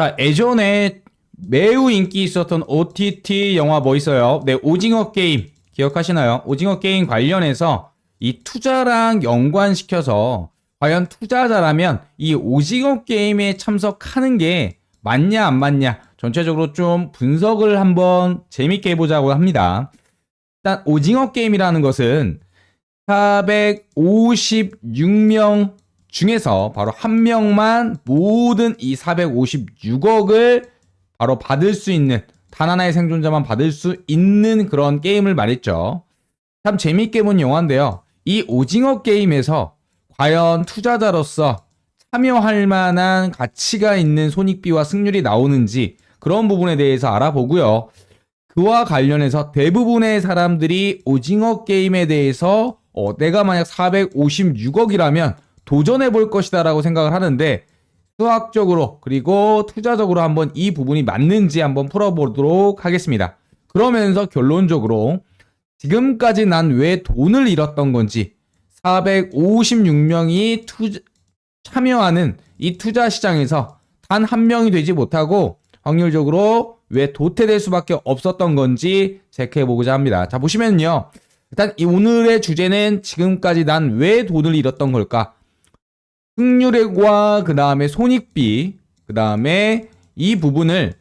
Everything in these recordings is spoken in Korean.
자, 예전에 매우 인기 있었던 OTT 영화 뭐 있어요? 네, 오징어 게임 기억하시나요? 오징어 게임 관련해서 이 투자랑 연관시켜서 과연 투자자라면 이 오징어 게임에 참석하는 게 맞냐 안 맞냐 전체적으로 좀 분석을 한번 재밌게 해보자고 합니다. 일단 오징어 게임이라는 것은 456명 중에서 바로 한 명만 모든 이 456억을 바로 받을 수 있는, 단 하나의 생존자만 받을 수 있는 그런 게임을 말했죠. 참 재밌게 본 영화인데요. 이 오징어 게임에서 과연 투자자로서 참여할 만한 가치가 있는 손익비와 승률이 나오는지 그런 부분에 대해서 알아보고요. 그와 관련해서 대부분의 사람들이 오징어 게임에 대해서 내가 만약 456억이라면 도전해 볼 것이다 라고 생각을 하는데, 수학적으로 그리고 투자적으로 한번 이 부분이 맞는지 한번 풀어보도록 하겠습니다. 그러면서 결론적으로 지금까지 난 왜 돈을 잃었던 건지, 456명이 참여하는 이 투자 시장에서 단 한 명이 되지 못하고 확률적으로 왜 도태될 수밖에 없었던 건지 체크해보고자 합니다. 자, 보시면요. 일단 이 오늘의 주제는 지금까지 난 왜 돈을 잃었던 걸까? 승률과 그 다음에 손익비, 그 다음에 이 부분을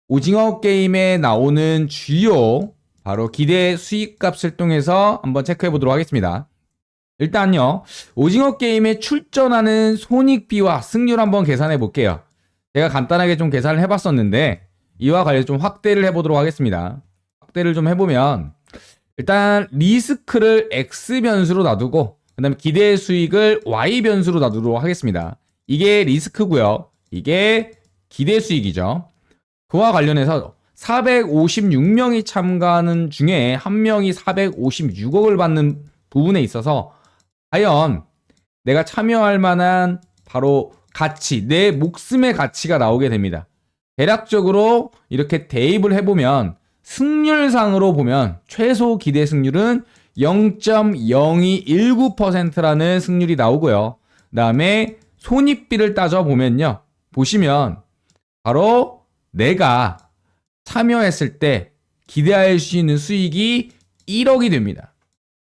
오징어 게임에 나오는 주요 바로 기대 수익값을 통해서 한번 체크해 보도록 하겠습니다. 일단요, 오징어 게임에 출전하는 손익비와 승률 한번 계산해 볼게요. 제가 간단하게 좀 계산을 해봤었는데 이와 관련해서 좀 확대를 해보도록 하겠습니다. 확대를 좀 해보면 일단 리스크를 X 변수로 놔두고 그 다음에 기대 수익을 Y 변수로 놔두도록 하겠습니다. 이게 리스크고요. 이게 기대 수익이죠. 그와 관련해서 456명이 참가하는 중에 한 명이 456억을 받는 부분에 있어서 과연 내가 참여할 만한 바로 가치, 내 목숨의 가치가 나오게 됩니다. 대략적으로 이렇게 대입을 해보면 승률상으로 보면 최소 기대 승률은 0.0219%라는 승률이 나오고요. 그 다음에 손익비를 따져보면요. 보시면 바로 내가 참여했을 때 기대할 수 있는 수익이 1억이 됩니다.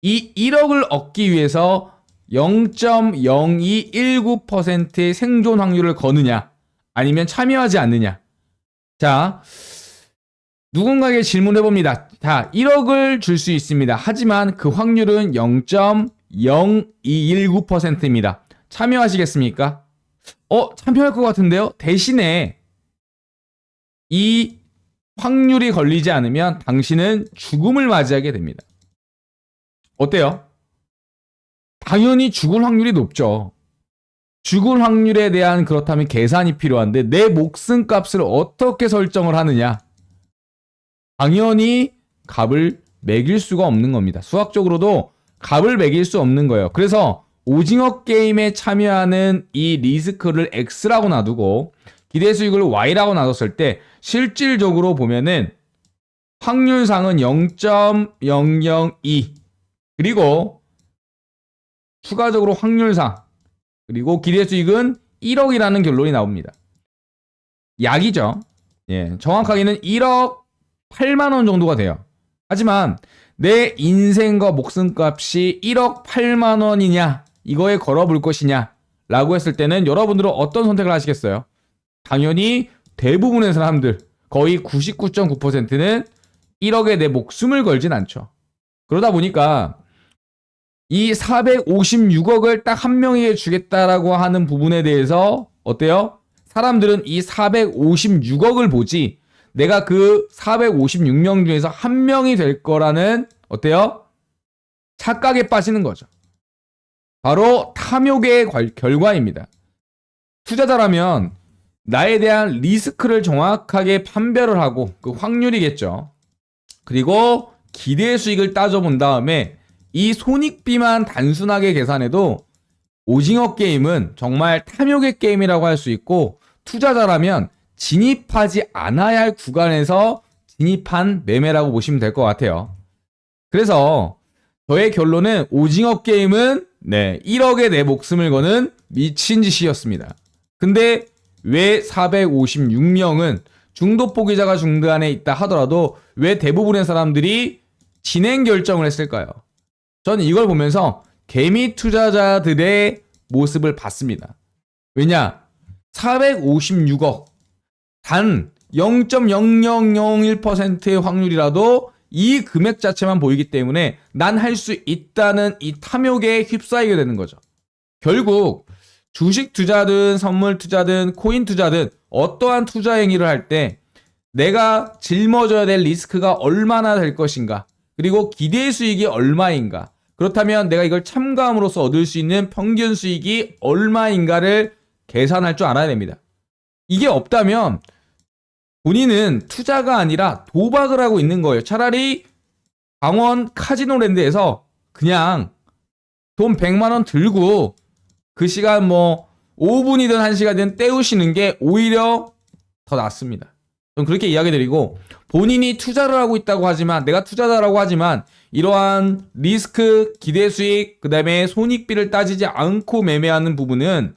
이 1억을 얻기 위해서 0.0219%의 생존 확률을 거느냐 아니면 참여하지 않느냐. 자, 누군가에게 질문해 봅니다. 자, 1억을 줄 수 있습니다. 하지만 그 확률은 0.0219%입니다. 참여하시겠습니까? 참여할 것 같은데요? 대신에 이 확률이 걸리지 않으면 당신은 죽음을 맞이하게 됩니다. 어때요? 당연히 죽을 확률이 높죠. 죽을 확률에 대한 그렇다면 계산이 필요한데 내 목숨값을 어떻게 설정을 하느냐? 당연히 값을 매길 수가 없는 겁니다. 수학적으로도 값을 매길 수 없는 거예요. 그래서 오징어 게임에 참여하는 이 리스크를 X라고 놔두고 기대 수익을 Y라고 놔뒀을 때 실질적으로 보면은 확률상은 0.002 그리고 추가적으로 확률상 그리고 기대 수익은 1억이라는 결론이 나옵니다. 약이죠. 예, 정확하게는 1억 8만 원 정도가 돼요. 하지만 내 인생과 목숨값이 1억 8만 원이냐 이거에 걸어볼 것이냐 라고 했을 때는 여러분들은 어떤 선택을 하시겠어요? 당연히 대부분의 사람들 거의 99.9%는 1억에 내 목숨을 걸진 않죠. 그러다 보니까 이 456억을 딱 한 명에게 주겠다라고 하는 부분에 대해서 어때요? 사람들은 이 456억을 보지 내가 그 456명 중에서 한 명이 될 거라는 어때요? 착각에 빠지는 거죠. 바로 탐욕의 결과입니다. 투자자라면 나에 대한 리스크를 정확하게 판별을 하고 그 확률이겠죠. 그리고 기대 수익을 따져본 다음에 이 손익비만 단순하게 계산해도 오징어 게임은 정말 탐욕의 게임이라고 할 수 있고 투자자라면 진입하지 않아야 할 구간에서 진입한 매매라고 보시면 될 것 같아요. 그래서 저의 결론은 오징어 게임은 1억에 내 목숨을 거는 미친 짓이었습니다. 근데 왜 456명은 중도 포기자가 중간에 있다 하더라도 왜 대부분의 사람들이 진행 결정을 했을까요? 저는 이걸 보면서 개미 투자자들의 모습을 봤습니다. 왜냐? 456억 단 0.0001%의 확률이라도 이 금액 자체만 보이기 때문에 난 할 수 있다는 이 탐욕에 휩싸이게 되는 거죠. 결국 주식 투자든 선물 투자든 코인 투자든 어떠한 투자 행위를 할 때 내가 짊어져야 될 리스크가 얼마나 될 것인가, 그리고 기대 수익이 얼마인가, 그렇다면 내가 이걸 참가함으로써 얻을 수 있는 평균 수익이 얼마인가를 계산할 줄 알아야 됩니다. 이게 없다면 본인은 투자가 아니라 도박을 하고 있는 거예요. 차라리 강원 카지노랜드에서 그냥 돈 100만 원 들고 그 시간 5분이든 1시간이든 때우시는 게 오히려 더 낫습니다. 저는 그렇게 이야기 드리고, 본인이 투자를 하고 있다고 하지만, 내가 투자자라고 하지만 이러한 리스크, 기대 수익, 그 다음에 손익비를 따지지 않고 매매하는 부분은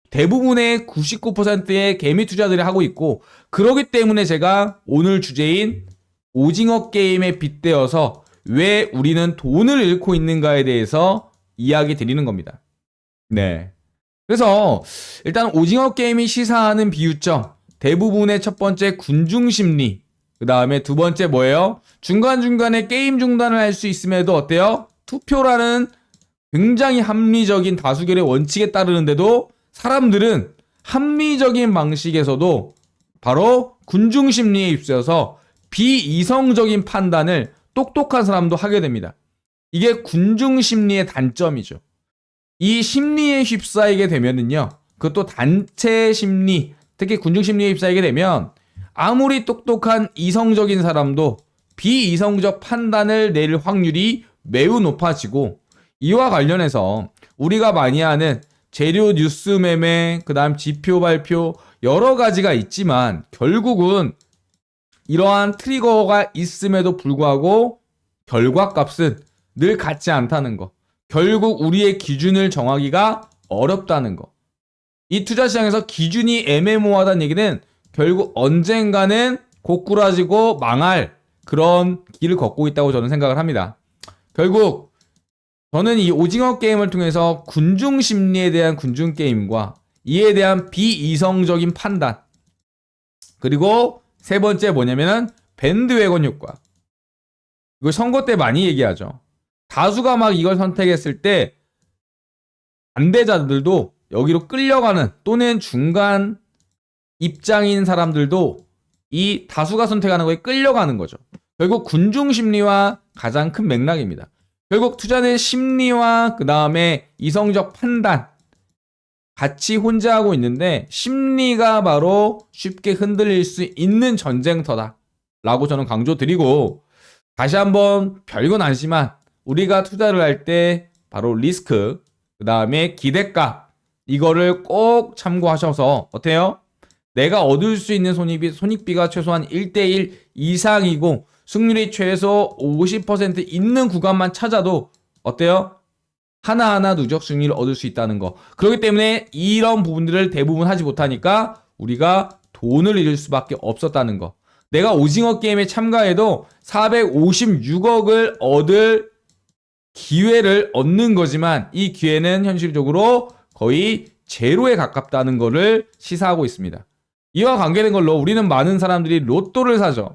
대부분의 99%의 개미 투자들이 하고 있고, 그러기 때문에 제가 오늘 주제인 오징어 게임에 빗대어서 왜 우리는 돈을 잃고 있는가에 대해서 이야기 드리는 겁니다. 네. 그래서 일단 오징어 게임이 시사하는 비유점, 대부분의 첫 번째 군중심리, 그 다음에 두 번째 뭐예요? 중간중간에 게임 중단을 할 수 있음에도 어때요? 투표라는 굉장히 합리적인 다수결의 원칙에 따르는데도 사람들은 합리적인 방식에서도 바로 군중심리에 휩싸여서 비이성적인 판단을 똑똑한 사람도 하게 됩니다. 이게 군중심리의 단점이죠. 이 심리에 휩싸이게 되면은요, 그것도 단체 심리, 특히 군중심리에 휩싸이게 되면 아무리 똑똑한 이성적인 사람도 비이성적 판단을 낼 확률이 매우 높아지고, 이와 관련해서 우리가 많이 하는 재료 뉴스 매매, 그 다음 지표 발표 여러 가지가 있지만 결국은 이러한 트리거가 있음에도 불구하고 결과값은 늘 같지 않다는 거, 결국 우리의 기준을 정하기가 어렵다는 거, 이 투자시장에서 기준이 애매모호하다는 얘기는 결국 언젠가는 고꾸라지고 망할 그런 길을 걷고 있다고 저는 생각을 합니다. 결국 저는 이 오징어 게임을 통해서 군중 심리에 대한 군중 게임과 이에 대한 비이성적인 판단, 그리고 세 번째 뭐냐면은 밴드웨건 효과. 이거 선거 때 많이 얘기하죠. 다수가 막 이걸 선택했을 때 반대자들도 여기로 끌려가는, 또는 중간 입장인 사람들도 이 다수가 선택하는 거에 끌려가는 거죠. 결국 군중 심리와 가장 큰 맥락입니다. 결국 투자는 심리와 그 다음에 이성적 판단 같이 혼자 하고 있는데, 심리가 바로 쉽게 흔들릴 수 있는 전쟁터다 라고 저는 강조드리고, 다시 한번 별건 아니지만 우리가 투자를 할 때 바로 리스크, 그 다음에 기대값, 이거를 꼭 참고하셔서 어때요? 내가 얻을 수 있는 손익비가 최소한 1대1 이상이고 승률이 최소 50% 있는 구간만 찾아도 어때요? 하나하나 누적 승리를 얻을 수 있다는 거. 그렇기 때문에 이런 부분들을 대부분 하지 못하니까 우리가 돈을 잃을 수밖에 없었다는 거. 내가 오징어 게임에 참가해도 456억을 얻을 기회를 얻는 거지만 이 기회는 현실적으로 거의 제로에 가깝다는 거를 시사하고 있습니다. 이와 관계된 걸로 우리는 많은 사람들이 로또를 사죠.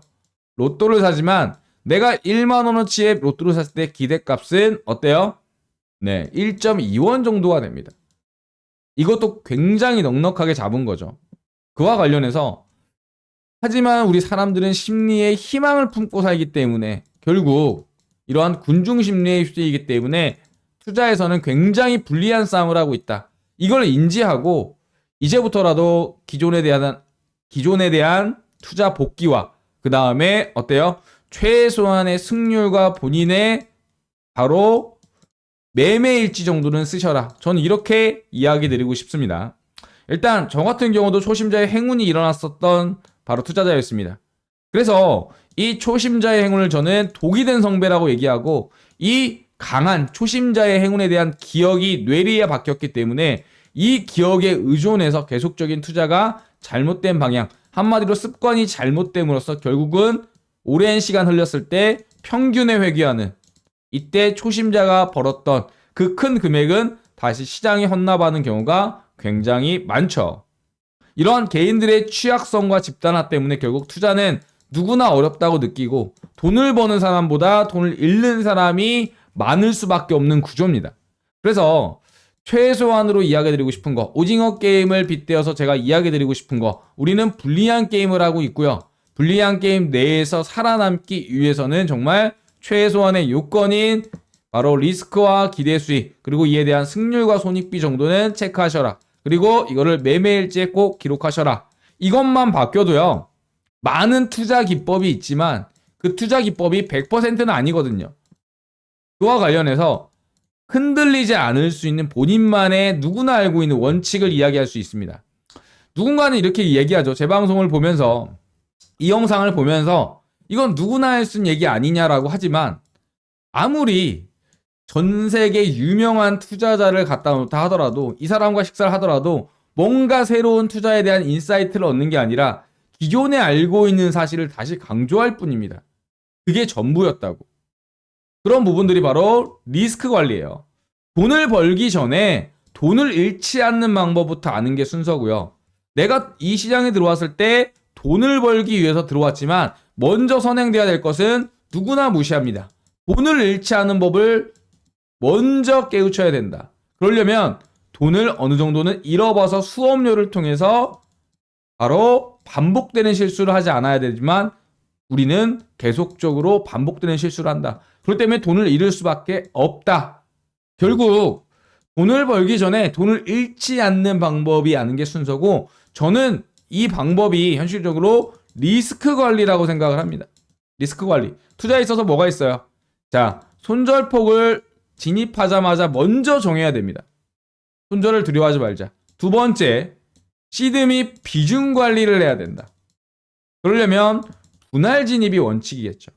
로또를 사지만 내가 1만 원어치의 로또를 샀을 때 기대값은 어때요? 네, 1.2원 정도가 됩니다. 이것도 굉장히 넉넉하게 잡은 거죠. 그와 관련해서 하지만 우리 사람들은 심리에 희망을 품고 살기 때문에 결국 이러한 군중 심리에 휩쓸리기 때문에 투자에서는 굉장히 불리한 싸움을 하고 있다. 이걸 인지하고 이제부터라도 기존에 대한 투자 복귀와 그 다음에 어때요? 최소한의 승률과 본인의 바로 매매일지 정도는 쓰셔라. 저는 이렇게 이야기 드리고 싶습니다. 일단 저 같은 경우도 초심자의 행운이 일어났었던 바로 투자자였습니다. 그래서 이 초심자의 행운을 저는 독이 된 성배라고 얘기하고, 이 강한 초심자의 행운에 대한 기억이 뇌리에 박혔기 때문에 이 기억에 의존해서 계속적인 투자가 잘못된 방향, 한마디로 습관이 잘못됨으로써 결국은 오랜 시간 흘렸을 때 평균에 회귀하는, 이때 초심자가 벌었던 그 큰 금액은 다시 시장에 헌납하는 경우가 굉장히 많죠. 이러한 개인들의 취약성과 집단화 때문에 결국 투자는 누구나 어렵다고 느끼고 돈을 버는 사람보다 돈을 잃는 사람이 많을 수밖에 없는 구조입니다. 그래서 최소한으로 이야기드리고 싶은 거, 오징어 게임을 빗대어서 제가 이야기드리고 싶은 거, 우리는 불리한 게임을 하고 있고요. 불리한 게임 내에서 살아남기 위해서는 정말 최소한의 요건인 바로 리스크와 기대 수익, 그리고 이에 대한 승률과 손익비 정도는 체크하셔라. 그리고 이거를 매매일지에 꼭 기록하셔라. 이것만 바뀌어도요, 많은 투자 기법이 있지만 그 투자 기법이 100%는 아니거든요. 그와 관련해서 흔들리지 않을 수 있는 본인만의 누구나 알고 있는 원칙을 이야기할 수 있습니다. 누군가는 이렇게 얘기하죠. 제 방송을 보면서, 이 영상을 보면서 이건 누구나 할 수 있는 얘기 아니냐라고 하지만, 아무리 전 세계 유명한 투자자를 갖다 놓다 하더라도, 이 사람과 식사를 하더라도 뭔가 새로운 투자에 대한 인사이트를 얻는 게 아니라 기존에 알고 있는 사실을 다시 강조할 뿐입니다. 그게 전부였다고. 그런 부분들이 바로 리스크 관리예요. 돈을 벌기 전에 돈을 잃지 않는 방법부터 아는 게 순서고요. 내가 이 시장에 들어왔을 때 돈을 벌기 위해서 들어왔지만 먼저 선행돼야 될 것은 누구나 무시합니다. 돈을 잃지 않는 법을 먼저 깨우쳐야 된다. 그러려면 돈을 어느 정도는 잃어봐서 수업료를 통해서 바로 반복되는 실수를 하지 않아야 되지만 우리는 계속적으로 반복되는 실수를 한다. 그렇기 때문에 돈을 잃을 수밖에 없다. 결국 돈을 벌기 전에 돈을 잃지 않는 방법이 아는 게 순서고, 저는 이 방법이 현실적으로 리스크 관리라고 생각을 합니다. 리스크 관리. 투자에 있어서 뭐가 있어요? 자, 손절폭을 진입하자마자 먼저 정해야 됩니다. 손절을 두려워하지 말자. 두 번째, 시드 및 비중 관리를 해야 된다. 그러려면 분할 진입이 원칙이겠죠.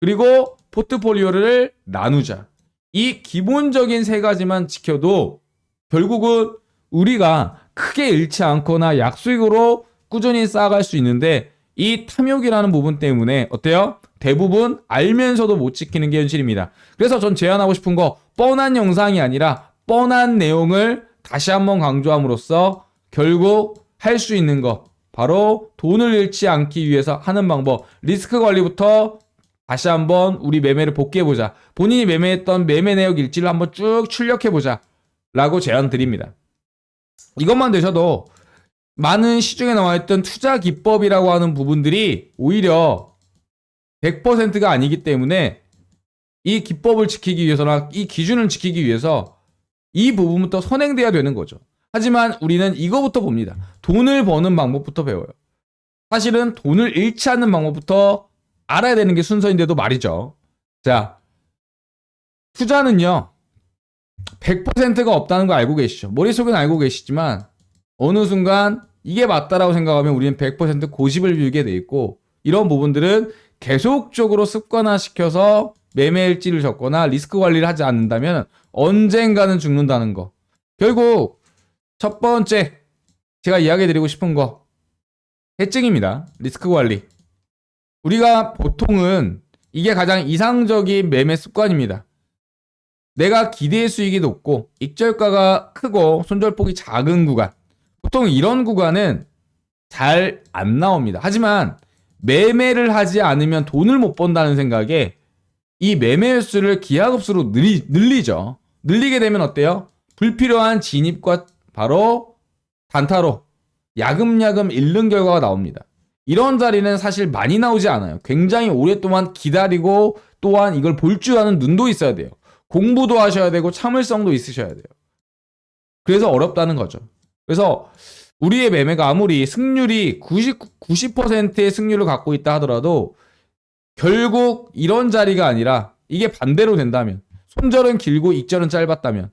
그리고 포트폴리오를 나누자. 이 기본적인 세 가지만 지켜도 결국은 우리가 크게 잃지 않거나 약수익으로 꾸준히 쌓아갈 수 있는데, 이 탐욕이라는 부분 때문에 어때요? 대부분 알면서도 못 지키는 게 현실입니다. 그래서 전 제안하고 싶은 거, 뻔한 영상이 아니라 뻔한 내용을 다시 한번 강조함으로써 결국 할 수 있는 거, 바로 돈을 잃지 않기 위해서 하는 방법, 리스크 관리부터 다시 한번 우리 매매를 복귀해보자. 본인이 매매했던 매매 내역 일지를 한번 쭉 출력해보자 라고 제안 드립니다. 이것만 되셔도 많은 시중에 나와있던 투자 기법이라고 하는 부분들이 오히려 100%가 아니기 때문에 이 기법을 지키기 위해서나 이 기준을 지키기 위해서 이 부분부터 선행돼야 되는 거죠. 하지만 우리는 이거부터 봅니다. 돈을 버는 방법부터 배워요. 사실은 돈을 잃지 않는 방법부터 알아야 되는 게 순서인데도 말이죠. 자, 투자는요 100%가 없다는 거 알고 계시죠? 머릿속에는 알고 계시지만 어느 순간 이게 맞다라고 생각하면 우리는 100% 고집을 빌게 돼 있고, 이런 부분들은 계속적으로 습관화시켜서 매매일지를 적거나 리스크 관리를 하지 않는다면 언젠가는 죽는다는 거. 결국 첫 번째 제가 이야기 드리고 싶은 거, 해증입니다. 리스크 관리. 우리가 보통은 이게 가장 이상적인 매매 습관입니다. 내가 기대 수익이 높고 익절가가 크고 손절폭이 작은 구간, 보통 이런 구간은 잘 안 나옵니다. 하지만 매매를 하지 않으면 돈을 못 번다는 생각에 이 매매 횟수를 기하급수로 늘리죠. 늘리게 되면 어때요? 불필요한 진입과 바로 단타로 야금야금 잃는 결과가 나옵니다. 이런 자리는 사실 많이 나오지 않아요. 굉장히 오랫동안 기다리고 또한 이걸 볼 줄 아는 눈도 있어야 돼요. 공부도 하셔야 되고 참을성도 있으셔야 돼요. 그래서 어렵다는 거죠. 그래서 우리의 매매가 아무리 승률이 90%의 승률을 갖고 있다 하더라도 결국 이런 자리가 아니라 이게 반대로 된다면, 손절은 길고 익절은 짧았다면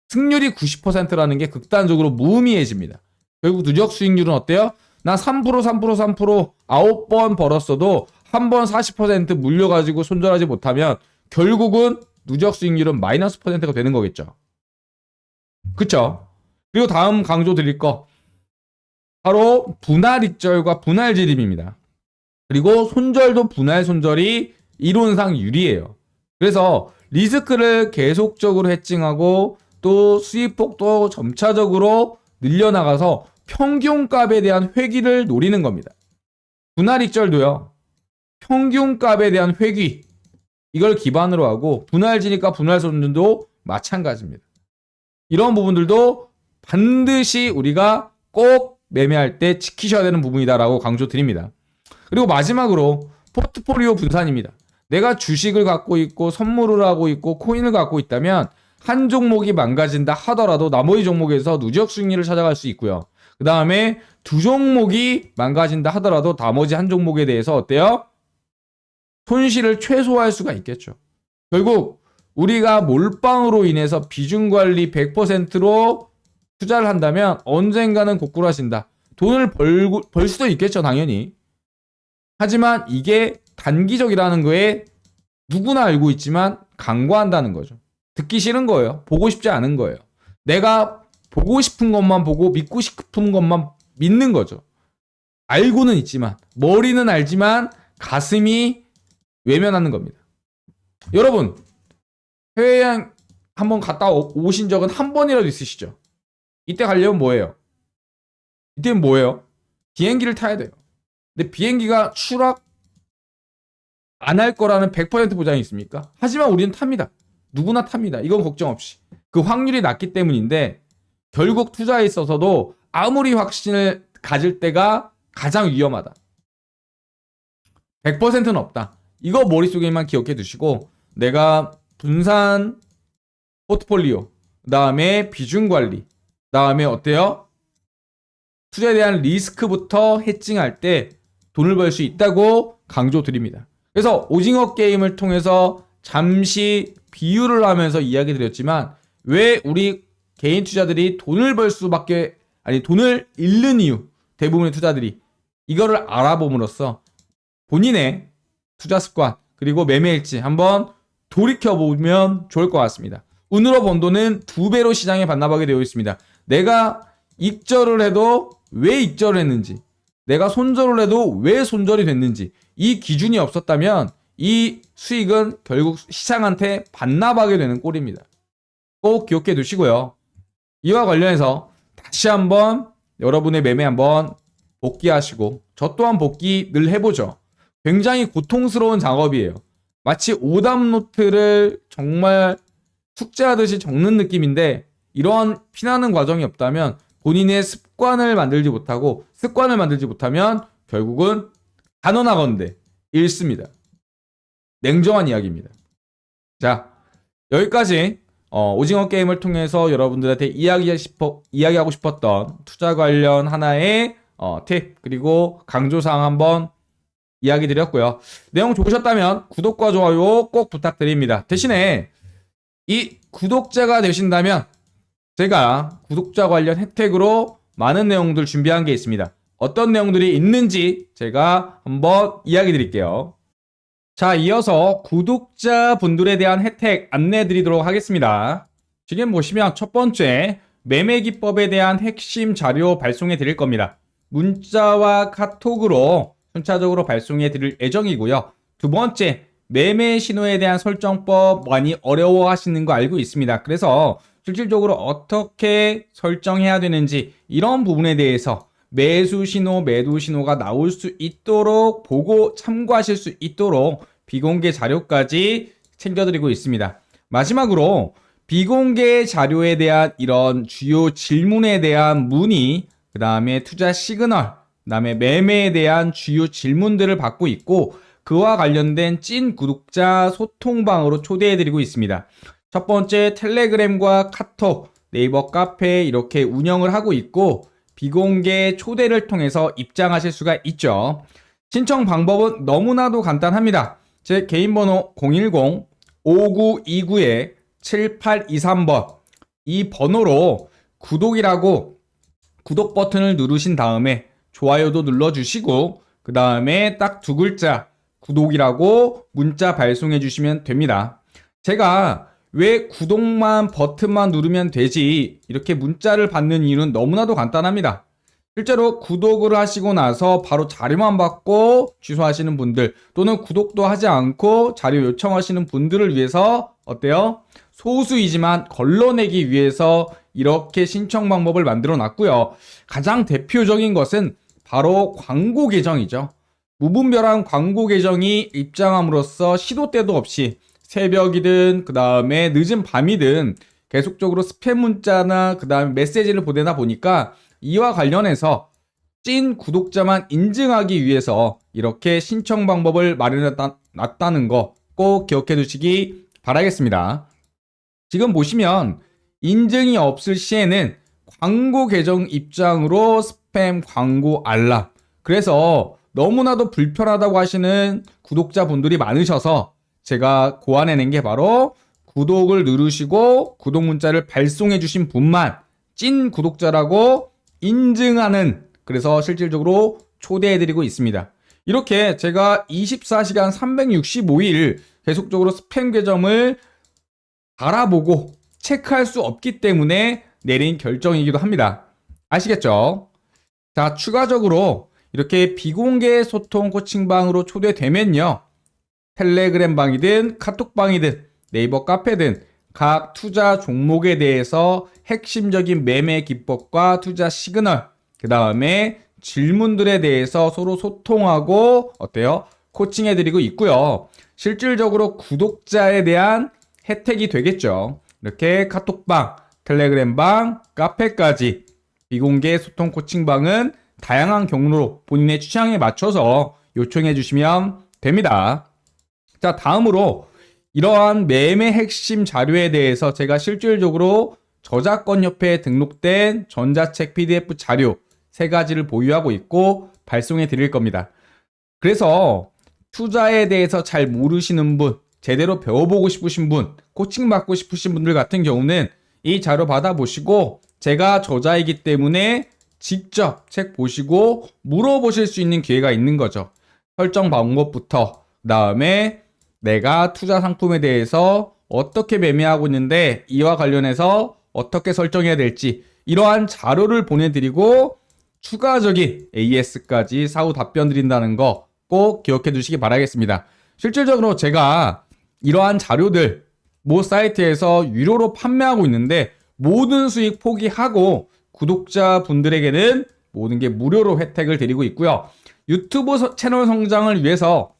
승률이 90%라는 게 극단적으로 무의미해집니다. 결국 누적 수익률은 어때요? 나 3% 9번 벌었어도 한 번 40% 물려가지고 손절하지 못하면 결국은 누적 수익률은 마이너스 %가 되는 거겠죠. 그쵸? 그리고 다음 강조 드릴 거, 바로 분할 익절과 분할 지립입니다. 그리고 손절도 분할 손절이 이론상 유리해요. 그래서 리스크를 계속적으로 해칭하고 또 수익폭도 점차적으로 늘려나가서 평균값에 대한 회귀를 노리는 겁니다. 분할 익절도요. 평균값에 대한 회귀 이걸 기반으로 하고 분할 지립과 분할 손절도 마찬가지입니다. 이런 부분들도 반드시 우리가 꼭 매매할 때 지키셔야 되는 부분이다라고 강조드립니다. 그리고 마지막으로 포트폴리오 분산입니다. 내가 주식을 갖고 있고 선물을 하고 있고 코인을 갖고 있다면 한 종목이 망가진다 하더라도 나머지 종목에서 누적 수익률을 찾아갈 수 있고요. 그 다음에 두 종목이 망가진다 하더라도 나머지 한 종목에 대해서 어때요? 손실을 최소화할 수가 있겠죠. 결국 우리가 몰빵으로 인해서 비중관리 100%로 투자를 한다면 언젠가는 고꾸라진다. 돈을 벌 수도 있겠죠, 당연히. 하지만 이게 단기적이라는 거에 누구나 알고 있지만 간과한다는 거죠. 듣기 싫은 거예요. 보고 싶지 않은 거예요. 내가 보고 싶은 것만 보고 믿고 싶은 것만 믿는 거죠. 알고는 있지만, 머리는 알지만 가슴이 외면하는 겁니다. 여러분, 해외여행 한번 갔다 오신 적은 한 번이라도 있으시죠? 이때 가려면 뭐예요? 이때는 뭐예요? 비행기를 타야 돼요. 근데 비행기가 추락 안 할 거라는 100% 보장이 있습니까? 하지만 우리는 탑니다. 누구나 탑니다. 이건 걱정 없이. 그 확률이 낮기 때문인데 결국 투자에 있어서도 아무리 확신을 가질 때가 가장 위험하다. 100%는 없다. 이거 머릿속에만 기억해 두시고 내가 분산 포트폴리오, 그 다음에 비중 관리, 그 다음에 어때요? 투자에 대한 리스크부터 해칭할 때 돈을 벌 수 있다고 강조드립니다. 그래서 오징어 게임을 통해서 잠시 비유를 하면서 이야기 드렸지만 왜 우리 개인 투자들이 돈을 벌 수밖에 돈을 잃는 이유 대부분의 투자들이 이거를 알아봄으로써 본인의 투자 습관 그리고 매매 일지 한번 돌이켜보면 좋을 것 같습니다. 운으로 번 돈은 2배로 시장에 반납하게 되어 있습니다. 내가 익절을 해도 왜 익절을 했는지, 내가 손절을 해도 왜 손절이 됐는지 이 기준이 없었다면 이 수익은 결국 시장한테 반납하게 되는 꼴입니다. 꼭 기억해 두시고요. 이와 관련해서 다시 한번 여러분의 매매 한번 복귀하시고 저 또한 복귀 늘 해보죠. 굉장히 고통스러운 작업이에요. 마치 오답노트를 정말 숙제하듯이 적는 느낌인데 이러한 피나는 과정이 없다면 본인의 습관을 만들지 못하면 결국은 단언하건대 잃습니다. 냉정한 이야기입니다. 자, 여기까지 오징어 게임을 통해서 여러분들한테 이야기하고 싶었던 투자 관련 하나의 팁 그리고 강조사항 한번 이야기 드렸고요. 내용 좋으셨다면 구독과 좋아요 꼭 부탁드립니다. 대신에 이 구독자가 되신다면 제가 구독자 관련 혜택으로 많은 내용들 준비한 게 있습니다. 어떤 내용들이 있는지 제가 한번 이야기 드릴게요. 자, 이어서 구독자분들에 대한 혜택 안내 드리도록 하겠습니다. 지금 보시면 첫 번째 매매 기법에 대한 핵심 자료 발송해 드릴 겁니다. 문자와 카톡으로 순차적으로 발송해 드릴 예정이고요. 두 번째, 매매 신호에 대한 설정법 많이 어려워하시는 거 알고 있습니다. 그래서 실질적으로 어떻게 설정해야 되는지 이런 부분에 대해서 매수 신호, 매도 신호가 나올 수 있도록 보고 참고하실 수 있도록 비공개 자료까지 챙겨드리고 있습니다. 마지막으로 비공개 자료에 대한 이런 주요 질문에 대한 문의, 그 다음에 투자 시그널, 그 다음에 매매에 대한 주요 질문들을 받고 있고 그와 관련된 찐 구독자 소통방으로 초대해드리고 있습니다. 첫 번째 텔레그램과 카톡, 네이버 카페 이렇게 운영을 하고 있고 비공개 초대를 통해서 입장하실 수가 있죠. 신청 방법은 너무나도 간단합니다. 제 개인 번호 010-5929-7823번 이 번호로 구독이라고 구독 버튼을 누르신 다음에 좋아요도 눌러주시고 그 다음에 딱 두 글자 구독이라고 문자 발송해 주시면 됩니다. 제가 왜 구독만 버튼만 누르면 되지 이렇게 문자를 받는 이유는 너무나도 간단합니다. 실제로 구독을 하시고 나서 바로 자료만 받고 취소하시는 분들, 또는 구독도 하지 않고 자료 요청하시는 분들을 위해서 어때요? 소수이지만 걸러내기 위해서 이렇게 신청 방법을 만들어 놨고요. 가장 대표적인 것은 바로 광고 계정이죠. 무분별한 광고 계정이 입장함으로써 시도 때도 없이 새벽이든 그 다음에 늦은 밤이든 계속적으로 스팸 문자나 그 다음에 메시지를 보내다 보니까 이와 관련해서 찐 구독자만 인증하기 위해서 이렇게 신청 방법을 마련해 놨다는 거 꼭 기억해 두시기 바라겠습니다. 지금 보시면 인증이 없을 시에는 광고 계정 입장으로 스팸 광고 알람, 그래서 너무나도 불편하다고 하시는 구독자분들이 많으셔서 제가 고안해낸 게 바로 구독을 누르시고 구독 문자를 발송해 주신 분만 찐 구독자라고 인증하는, 그래서 실질적으로 초대해드리고 있습니다. 이렇게 제가 24시간 365일 계속적으로 스팸 계정을 알아보고 체크할 수 없기 때문에 내린 결정이기도 합니다. 아시겠죠? 자, 추가적으로 이렇게 비공개 소통 코칭방으로 초대되면요, 텔레그램 방이든 카톡방이든 네이버 카페든 각 투자 종목에 대해서 핵심적인 매매 기법과 투자 시그널, 그 다음에 질문들에 대해서 서로 소통하고 어때요? 코칭해드리고 있고요. 실질적으로 구독자에 대한 혜택이 되겠죠. 이렇게 카톡방, 텔레그램방, 카페까지 비공개 소통 코칭방은 다양한 경로로 본인의 취향에 맞춰서 요청해 주시면 됩니다. 자, 다음으로 이러한 매매 핵심 자료에 대해서 제가 실질적으로 저작권협회에 등록된 전자책 PDF 자료 3가지를 보유하고 있고 발송해 드릴 겁니다. 그래서 투자에 대해서 잘 모르시는 분, 제대로 배워보고 싶으신 분, 코칭 받고 싶으신 분들 같은 경우는 이 자료 받아보시고 제가 저자이기 때문에 직접 책 보시고 물어보실 수 있는 기회가 있는 거죠. 설정 방법부터, 그 다음에 내가 투자 상품에 대해서 어떻게 매매하고 있는데 이와 관련해서 어떻게 설정해야 될지, 이러한 자료를 보내드리고 추가적인 AS까지 사후 답변 드린다는 거 꼭 기억해 두시기 바라겠습니다. 실질적으로 제가 이러한 자료들 모 사이트에서 유료로 판매하고 있는데 모든 수익 포기하고 구독자분들에게는 모든 게 무료로 혜택을 드리고 있고요. 유튜브 채널 성장을 위해서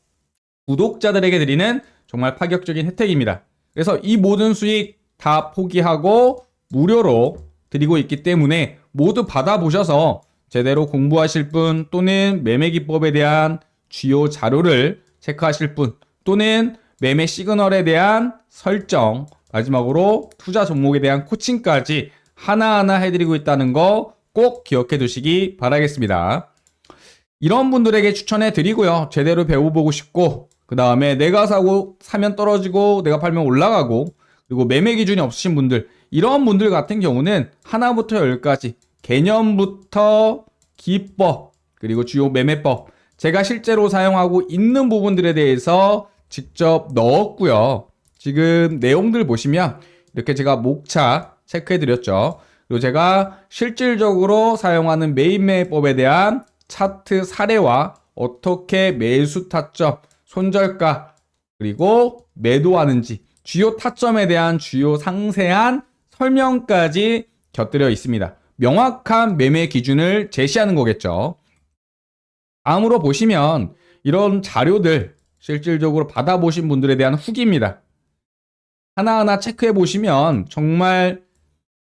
구독자들에게 드리는 정말 파격적인 혜택입니다. 그래서 이 모든 수익 다 포기하고 무료로 드리고 있기 때문에 모두 받아보셔서 제대로 공부하실 분, 또는 매매 기법에 대한 주요 자료를 체크하실 분, 또는 매매 시그널에 대한 설정, 마지막으로 투자 종목에 대한 코칭까지 하나하나 해드리고 있다는 거 꼭 기억해 두시기 바라겠습니다. 이런 분들에게 추천해 드리고요. 제대로 배워보고 싶고, 그 다음에 내가 사면 떨어지고 내가 팔면 올라가고, 그리고 매매 기준이 없으신 분들, 이런 분들 같은 경우는 하나부터 10까지 개념부터 기법, 그리고 주요 매매법, 제가 실제로 사용하고 있는 부분들에 대해서 직접 넣었고요. 지금 내용들 보시면 이렇게 제가 목차 체크해 드렸죠. 그리고 제가 실질적으로 사용하는 메인 매매법에 대한 차트 사례와 어떻게 매수 타점, 손절가, 그리고 매도하는지 주요 타점에 대한 주요 상세한 설명까지 곁들여 있습니다. 명확한 매매 기준을 제시하는 거겠죠. 다음으로 보시면 이런 자료들 실질적으로 받아보신 분들에 대한 후기입니다. 하나하나 체크해 보시면 정말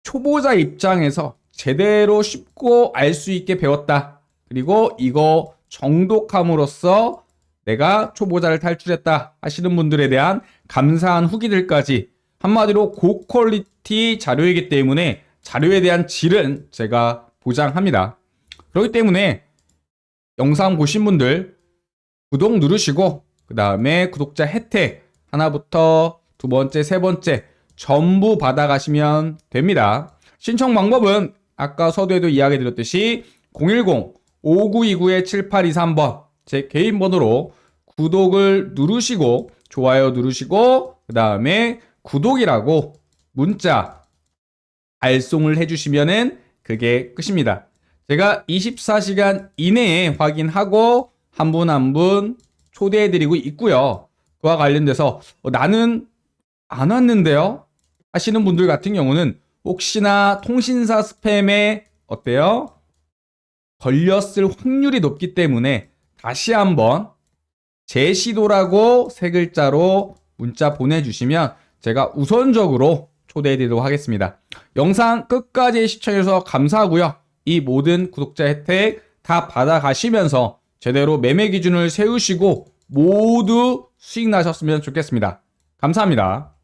초보자 입장에서 제대로 쉽고 알 수 있게 배웠다. 그리고 이거 정독함으로써 내가 초보자를 탈출했다 하시는 분들에 대한 감사한 후기들까지, 한마디로 고퀄리티 자료이기 때문에 자료에 대한 질은 제가 보장합니다. 그렇기 때문에 영상 보신 분들 구독 누르시고, 그 다음에 구독자 혜택 하나부터 두 번째, 세 번째 전부 받아가시면 됩니다. 신청 방법은 아까 서두에도 이야기 드렸듯이 010-5929-7823번 제 개인 번호로 구독을 누르시고 좋아요 누르시고 그 다음에 구독이라고 문자 발송을 해주시면은 그게 끝입니다. 제가 24시간 이내에 확인하고 한 분 한 분 초대해드리고 있고요. 그와 관련돼서 나는 안 왔는데요? 하시는 분들 같은 경우는 혹시나 통신사 스팸에 어때요? 걸렸을 확률이 높기 때문에 다시 한번 재시도라고 세 글자로 문자 보내주시면 제가 우선적으로 초대해드리도록 하겠습니다. 영상 끝까지 시청해주셔서 감사하고요. 이 모든 구독자 혜택 다 받아가시면서 제대로 매매 기준을 세우시고 모두 수익 나셨으면 좋겠습니다. 감사합니다.